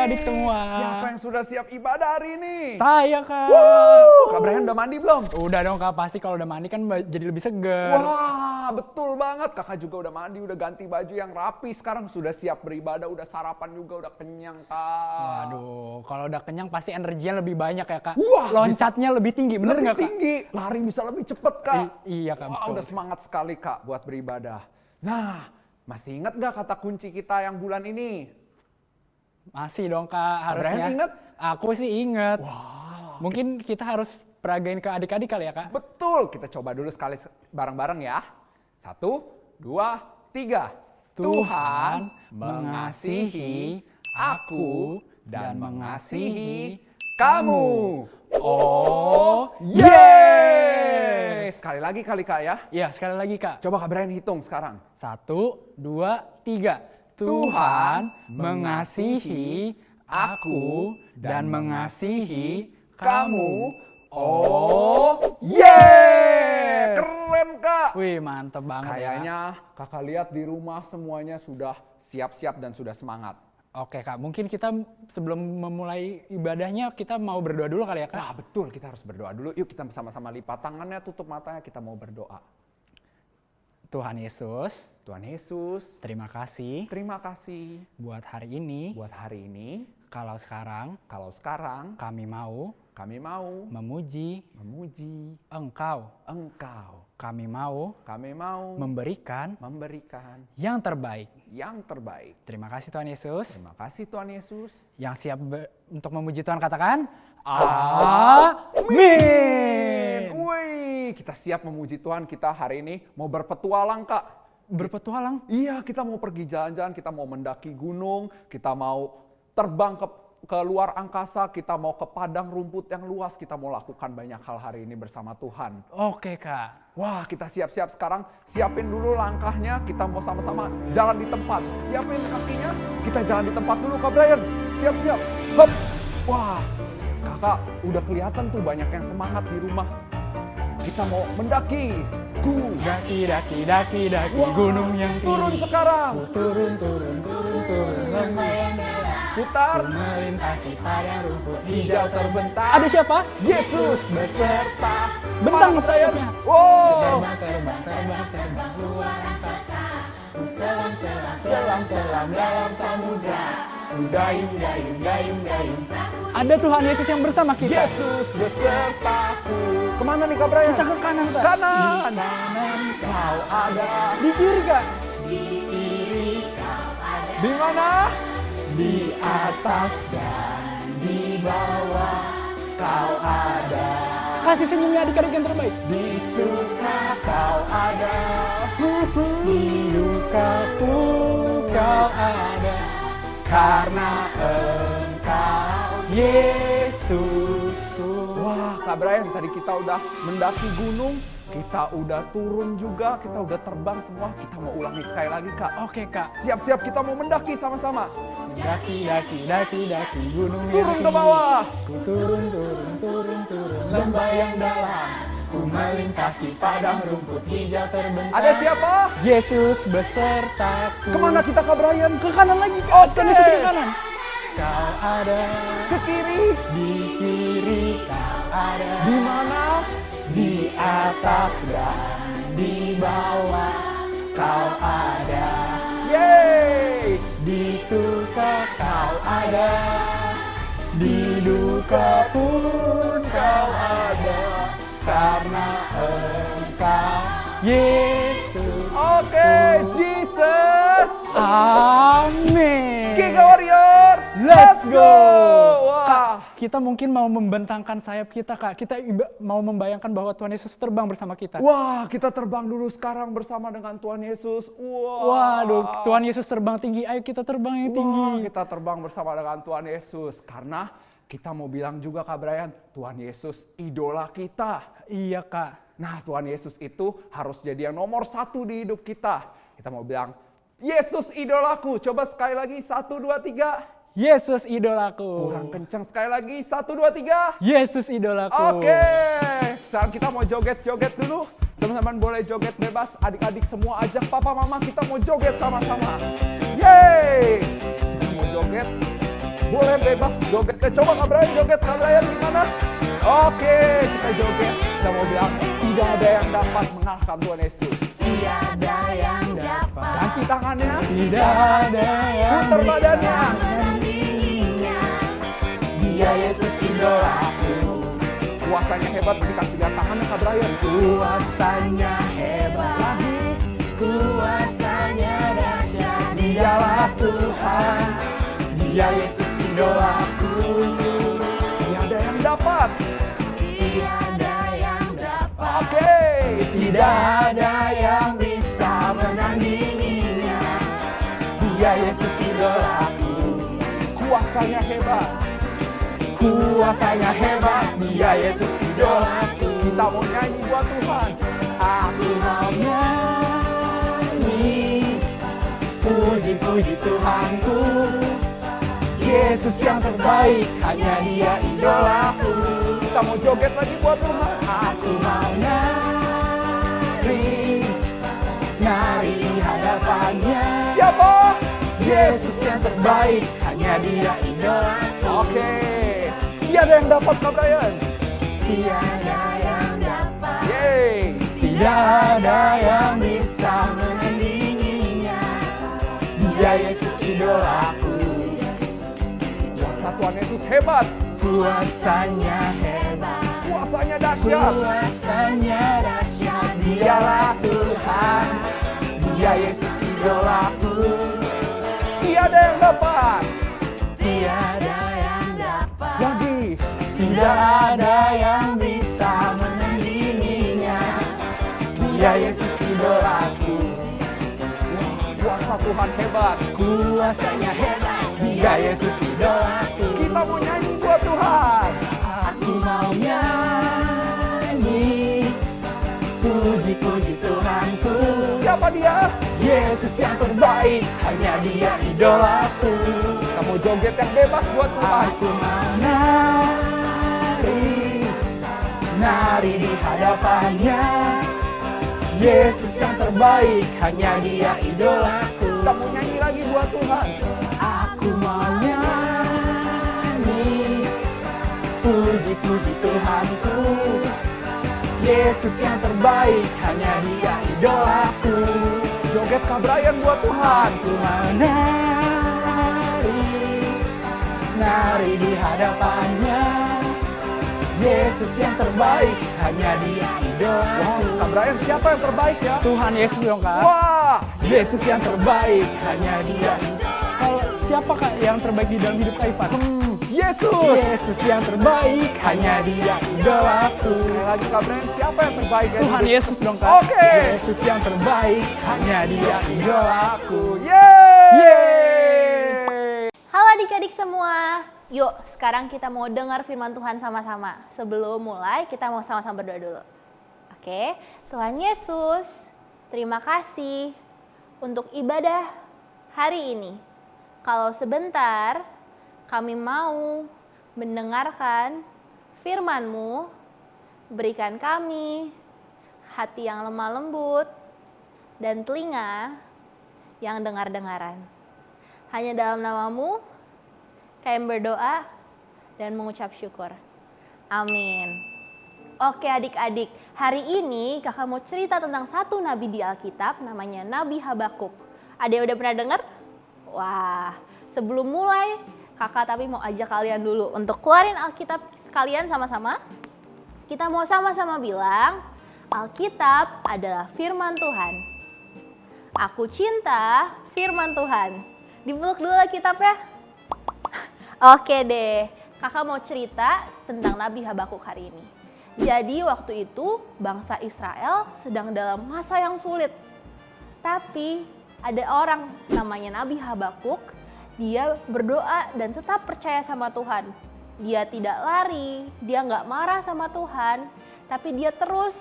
adik-adik semua. Siapa yang sudah siap ibadah hari ini? Saya, Kak. Kak Brian udah mandi belum? Udah dong, Kak. Pasti kalau udah mandi kan jadi lebih seger. Wah, betul banget. Kakak juga udah mandi, udah ganti baju yang rapi. Sekarang sudah siap beribadah, udah sarapan juga, udah kenyang, Kak. Waduh, kalau udah kenyang pasti energinya lebih banyak ya, Kak. Wah, loncatnya lebih tinggi, bener lebih nggak, Kak? tinggi, lari bisa lebih cepet, Kak. Iya, Kak, Wah, betul. udah semangat sekali, Kak, buat beribadah. Nah, masih ingat gak kata kunci kita yang bulan ini? Masih dong, Kak, harusnya. Brian ingat? Aku sih inget. Wah, Mungkin kita harus peragain ke adik-adik kali ya, Kak? betul. Kita coba dulu sekali bareng-bareng ya. 1, 2, 3. Tuhan mengasihi aku dan mengasihi kamu. Oh, yes! Sekali lagi kali, Kak, ya. Iya, sekali lagi, Kak. Coba Kak Brian hitung sekarang. 1, 2, 3. Tuhan mengasihi aku dan mengasihi kamu. Oh, yeah! Keren, Kak. Wih, mantep banget ya. Kayaknya Kakak lihat di rumah semuanya sudah siap-siap dan sudah semangat. Oke, Kak, mungkin kita sebelum memulai ibadahnya kita mau berdoa dulu kali ya, Kak? Wah, betul, kita harus berdoa dulu. Yuk kita sama-sama lipat tangannya, tutup matanya, kita mau berdoa. Tuhan Yesus, Tuhan Yesus, terima kasih terima kasih buat hari ini. buat hari ini. Kalau sekarang kami mau memuji Engkau. Engkau. Kami mau Kami mau memberikan memberikan yang terbaik. yang terbaik. Terima kasih Tuhan Yesus. Terima kasih Tuhan Yesus. Yang siap untuk memuji Tuhan katakan, Amin. Wih, kita siap memuji Tuhan. Kita hari ini mau berpetualang, Kak. Berpetualang. Iya, kita mau pergi jalan-jalan, kita mau mendaki gunung, kita mau terbang ke luar angkasa, kita mau ke padang rumput yang luas, kita mau lakukan banyak hal hari ini bersama Tuhan. Oke, Kak. Wah, kita siap-siap sekarang, siapin dulu langkahnya, kita mau sama-sama jalan di tempat. Siapin kakinya, kita jalan di tempat dulu, Kak Brian. Siap-siap. Hop. Wah, Kakak udah kelihatan tuh banyak yang semangat di rumah. Kita mau mendaki. Daki, Wah, gunung yang turun tinggi. sekarang. Turun, lembah yang Putar. melintasi padang rumput Hijau terbentang. Ada siapa? Yesus beserta. Bentang Mantap, sayang. sayapnya. Wow. Terbang keluar angkasa. Selam-selam dalam samudra. Dayung. Ada Tuhan Yesus yang bersama kita. Yesus besertaku. Kemana nih Kak Brian? Kita ke kanan, Kak. Kanan. Di kanan Kau ada. di kiri, Kak. Di mana? Di atas dan di bawah Kau ada. kasih senyumnya adik-adik yang terbaik. Di suka kau ada. Di duka pun kau ada, karena Engkau Yesusku. Wah, Kak Brian, tadi kita udah mendaki gunung, kita udah turun juga, kita udah terbang semua. Kita mau ulangi sekali lagi, Kak. Oke, Kak. Siap-siap kita mau mendaki sama-sama. Daki gunung yang Turun ke tinggi. bawah. Ku turun lembah yang dalam. Ku melintasi padang rumput hijau terbentang. Ada siapa? Yesus besertaku. Kemana kita, Kak Brian? Ke kanan lagi. Oke. Tuhan Yesus ke kanan. Kau ada Ke kiri. di kiri, kau ada Di mana? di atas dan di bawah. Kau ada Yeay. di suka, kau ada di duka pun kau ada, karena Engkau Yesus. Oke, Jesus. Amin. Giga Warrior. Let's go. Wah. Kak, kita mungkin mau membentangkan sayap kita, Kak. Kita mau membayangkan bahwa Tuhan Yesus terbang bersama kita. Wah, kita terbang dulu sekarang bersama dengan Tuhan Yesus. Wah. Waduh, Tuhan Yesus terbang tinggi. Ayo kita terbang yang tinggi. Wah, kita terbang bersama dengan Tuhan Yesus. Karena kita mau bilang juga, Kak Brian, Tuhan Yesus idola kita. Iya, Kak. Nah, Tuhan Yesus itu harus jadi yang nomor 1 di hidup kita. Kita mau bilang, Yesus idolaku. Coba sekali lagi, 1, 2, 3. Yesus idolaku. Kurang kencang sekali lagi, 1, 2, 3. Yesus idolaku. Oke, sekarang kita mau joget-joget dulu. Teman-teman boleh joget bebas, adik-adik semua ajak papa mama, kita mau joget sama-sama. Yeay! Kita mau joget. Boleh bebas joget. Coba Kak Brian joget. Kak Brian gimana? Oke, kita joget. Kita mau bilang, tidak ada yang dapat mengalahkan Tuhan Yesus. Tiada yang dapat. Ganti tangannya. Tidak ada yang Putar bisa badannya. menandinginya. Dia Yesus idolaku. Kuasanya hebat, dikasih lihat tangannya Kak Brian. Kuasanya hebat. Lagi. Kuasanya dahsyat. Dialah Tuhan. Dia Yesus idolaku. Tiada yang dapat. Tiada yang dapat. Oke. Tidak ada yang bisa menandinginya. Dia Yesus idolaku. Kuasanya hebat. Kuasanya hebat. Dia Yesus idolaku. Kita mau nyanyi buat Tuhan. Aku mau nyanyi, puji-puji Tuhanku. Yesus yang terbaik, hanya Dia idolaku. Kita mau joget lagi buat Tuhan. Aku mau nari, nari di hadapannya. Siapa? Yesus yang terbaik, hanya Dia idolaku. Oke. Tiada yang dapat Kak Brian. Tiada yang dapat, Yeay. tidak ada yang bisa menandinginya. Dia Yesus idolaku. Kuasa Tuhan Yesus hebat. Kuasanya hebat, Kuasanya dahsyat. kuasanya dahsyat. Dialah Tuhan, Dia Yesus idolaku. Tiada yang dapat. Tiada yang dapat, Lagi. tidak ada yang bisa menandinginya. Dia Yesus idolaku. Kuasa Tuhan hebat. Kuasanya hebat, Dia Yesus idolaku. Kita mau nyanyi buat Tuhan. Aku mau nyanyi, puji-puji Tuhanku. Siapa dia? Yesus yang terbaik, hanya Dia idolaku. Kita mau joget yang bebas buat Tuhan. Aku mau nari, nari di hadapannya. Yesus yang terbaik, hanya Dia idolaku. Kita mau nyanyi lagi buat Tuhan. Aku mau nyanyi, puji-puji Tuhanku. Yesus yang terbaik, hanya Dia idolaku. Joget Kak Brian buat Tuhan. Aku mau nari, nari di hadapannya. Yesus yang terbaik, hanya Dia idolaku. Kak Brian, siapa yang terbaik ya? Tuhan Yesus dong Kak. Wah. Yesus yang terbaik, hanya Dia. Kalau siapa Kak yang terbaik di dalam hidup Kak Ivan? Yesus. Yesus yang terbaik, hanya Dia idolaku. Sekali lagi Kak Brian, siapa yang terbaik ya? Tuhan Yesus dong Kak. Oke. Yesus yang terbaik, hanya Dia idolaku. Yeay. Halo adik-adik semua, yuk sekarang kita mau dengar firman Tuhan sama-sama. Sebelum mulai kita mau sama-sama berdoa dulu. Oke, Tuhan Yesus, terima kasih untuk ibadah hari ini. Kalau sebentar kami mau mendengarkan firman-Mu, berikan kami hati yang lemah lembut dan telinga yang dengar-dengaran. Hanya dalam nama-Mu kami berdoa dan mengucap syukur. Amin. Oke adik-adik, hari ini kakak mau cerita tentang satu nabi di Alkitab namanya Nabi Habakuk. Ada yang udah pernah dengar? Wah, sebelum mulai kakak tapi mau ajak kalian dulu untuk keluarin Alkitab sekalian sama-sama. Kita mau sama-sama bilang, Alkitab adalah firman Tuhan. Aku cinta firman Tuhan. Dipeluk dulu Alkitabnya. Oke deh, kakak mau cerita tentang Nabi Habakuk hari ini. Jadi waktu itu bangsa Israel sedang dalam masa yang sulit. Tapi ada orang namanya Nabi Habakuk, dia berdoa dan tetap percaya sama Tuhan. Dia tidak lari, dia nggak marah sama Tuhan, tapi dia terus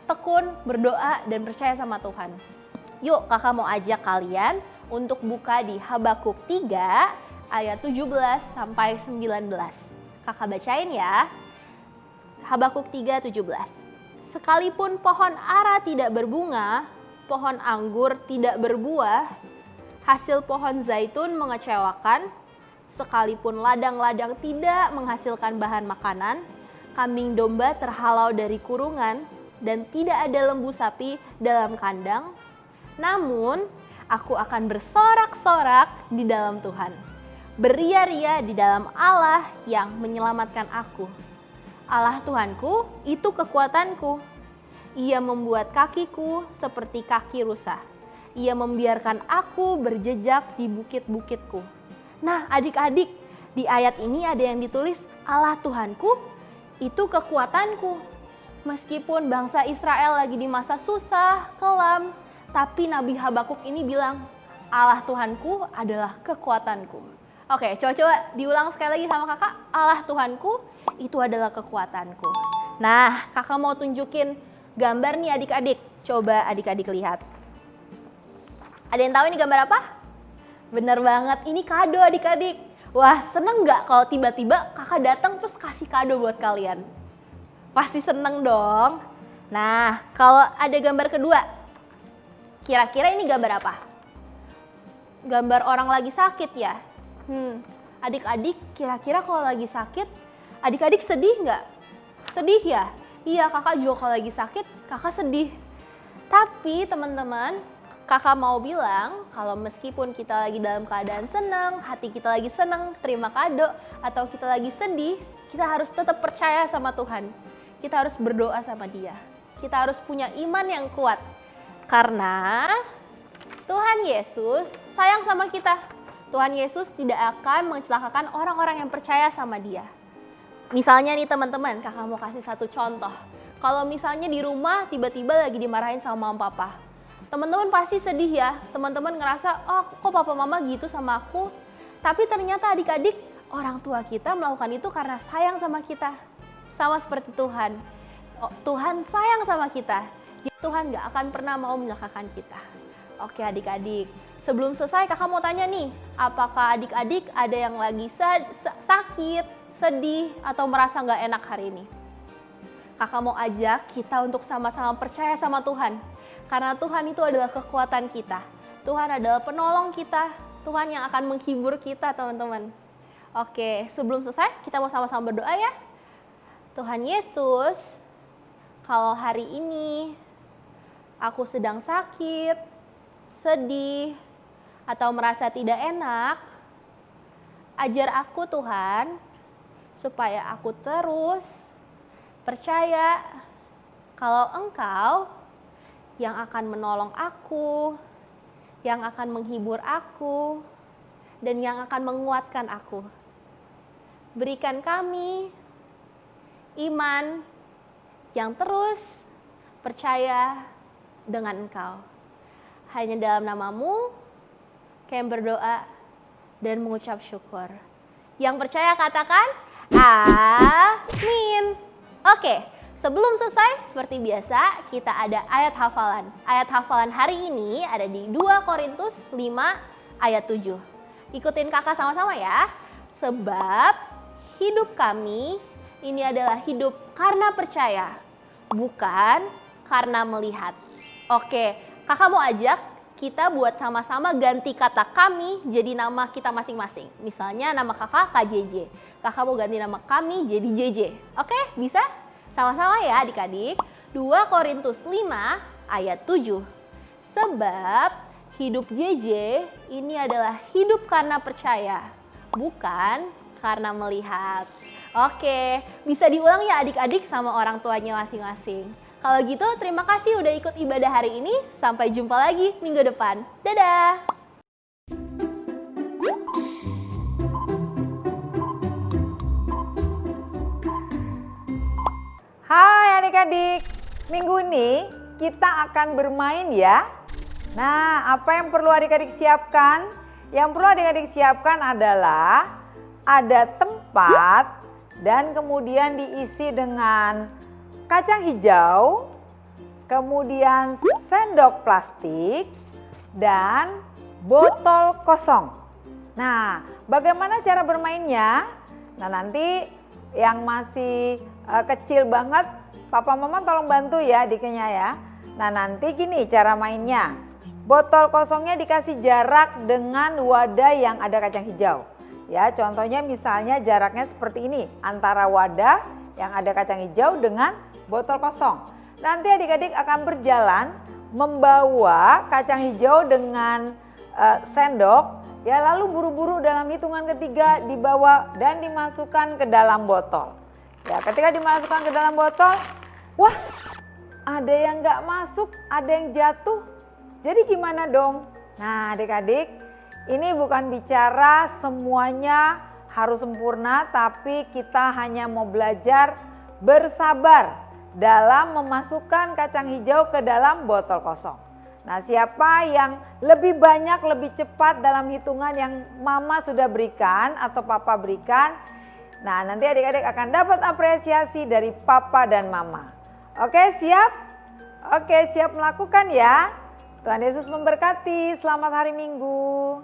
tekun berdoa dan percaya sama Tuhan. Yuk kakak mau ajak kalian untuk buka di Habakuk 3 ayat 17 sampai 19. Kakak bacain ya. Habakuk 3:17. Sekalipun pohon ara tidak berbunga, pohon anggur tidak berbuah, hasil pohon zaitun mengecewakan, Sekalipun ladang-ladang tidak menghasilkan bahan makanan, kambing domba terhalau dari kurungan, dan tidak ada lembu sapi dalam kandang, namun aku akan bersorak-sorak di dalam Tuhan, beria-ria di dalam Allah yang menyelamatkan aku. Allah Tuhanku itu kekuatanku. Ia membuat kakiku seperti kaki rusa. Ia membiarkan aku berjejak di bukit-bukitku. Nah, adik-adik, di ayat ini ada yang ditulis Allah Tuhanku itu kekuatanku. Meskipun bangsa Israel lagi di masa susah, kelam, tapi Nabi Habakuk ini bilang, Allah Tuhanku adalah kekuatanku. Oke, coba-coba diulang sekali lagi sama kakak. Allah Tuhanku itu adalah kekuatanku. Nah, kakak mau tunjukin gambar nih adik-adik. Coba adik-adik lihat. Ada yang tahu ini gambar apa? Bener banget, ini kado adik-adik. Wah, seneng nggak kalau tiba-tiba kakak datang terus kasih kado buat kalian? Pasti seneng dong. Nah, kalau ada gambar kedua, kira-kira ini gambar apa? Gambar orang lagi sakit ya? Adik-adik kira-kira kalau lagi sakit, adik-adik sedih nggak? Sedih ya? Iya, kakak juga kalau lagi sakit, kakak sedih. Tapi teman-teman, kakak mau bilang kalau meskipun kita lagi dalam keadaan senang, hati kita lagi senang, terima kado, atau kita lagi sedih, kita harus tetap percaya sama Tuhan. Kita harus berdoa sama Dia. Kita harus punya iman yang kuat. Karena Tuhan Yesus sayang sama kita. Tuhan Yesus tidak akan mencelakakan orang-orang yang percaya sama Dia. Misalnya nih teman-teman, kakak mau kasih satu contoh. Kalau misalnya di rumah tiba-tiba lagi dimarahin sama mama papa. Teman-teman pasti sedih ya, teman-teman ngerasa, oh kok papa mama gitu sama aku. Tapi ternyata adik-adik, orang tua kita melakukan itu karena sayang sama kita. Sama seperti Tuhan. Tuhan sayang sama kita. Tuhan gak akan pernah mau menyalahkan kita. Oke adik-adik, sebelum selesai kakak mau tanya nih, apakah adik-adik ada yang lagi sakit, sedih, atau merasa gak enak hari ini? Kakak mau ajak kita untuk sama-sama percaya sama Tuhan. Karena Tuhan itu adalah kekuatan kita. Tuhan adalah penolong kita. Tuhan yang akan menghibur kita teman-teman. Oke, sebelum selesai kita mau sama-sama berdoa ya. Tuhan Yesus, kalau hari ini aku sedang sakit, sedih, atau merasa tidak enak, ajar aku Tuhan, supaya aku terus percaya kalau Engkau yang akan menolong aku, yang akan menghibur aku, dan yang akan menguatkan aku. Berikan kami iman yang terus percaya dengan Engkau. Hanya dalam nama-Mu, kami berdoa dan mengucap syukur. Yang percaya katakan, amin. Oke. Sebelum selesai, seperti biasa, kita ada ayat hafalan. Ayat hafalan hari ini ada di 2 Korintus 5 ayat 7. Ikutin kakak sama-sama ya. Sebab hidup kami ini adalah hidup karena percaya, bukan karena melihat. Oke, kakak mau ajak kita buat sama-sama ganti kata kami jadi nama kita masing-masing. Misalnya nama kakak KJJ. Kakak mau ganti nama kami jadi JJ. Oke, bisa? Sama-sama ya adik-adik. 2 Korintus 5 ayat 7. Sebab hidup JJ ini adalah hidup karena percaya, bukan karena melihat. Oke, bisa diulang ya adik-adik sama orang tuanya masing-masing. Kalau gitu terima kasih udah ikut ibadah hari ini. Sampai jumpa lagi minggu depan. Dadah! Hai adik-adik, minggu ini kita akan bermain ya. Nah, apa yang perlu adik-adik siapkan? Yang perlu adik-adik siapkan adalah ada tempat dan kemudian diisi dengan kacang hijau, kemudian sendok plastik, dan botol kosong. Nah, bagaimana cara bermainnya? Nah, nanti yang masih kecil banget, papa mama tolong bantu ya adiknya ya. Nah nanti gini cara mainnya. Botol kosongnya dikasih jarak dengan wadah yang ada kacang hijau. Ya, contohnya misalnya jaraknya seperti ini antara wadah yang ada kacang hijau dengan botol kosong. Nanti adik-adik akan berjalan membawa kacang hijau dengan sendok, ya, lalu buru-buru dalam hitungan ketiga dibawa dan dimasukkan ke dalam botol. Ya, ketika dimasukkan ke dalam botol, wah, ada yang nggak masuk, ada yang jatuh. Jadi gimana dong? Nah, adik-adik, ini bukan bicara semuanya harus sempurna, tapi kita hanya mau belajar bersabar dalam memasukkan kacang hijau ke dalam botol kosong. Nah, siapa yang lebih banyak, lebih cepat dalam hitungan yang mama sudah berikan atau papa berikan, nah nanti adik-adik akan dapat apresiasi dari papa dan mama. Oke, siap? Oke, siap melakukan ya? Tuhan Yesus memberkati. Selamat hari Minggu.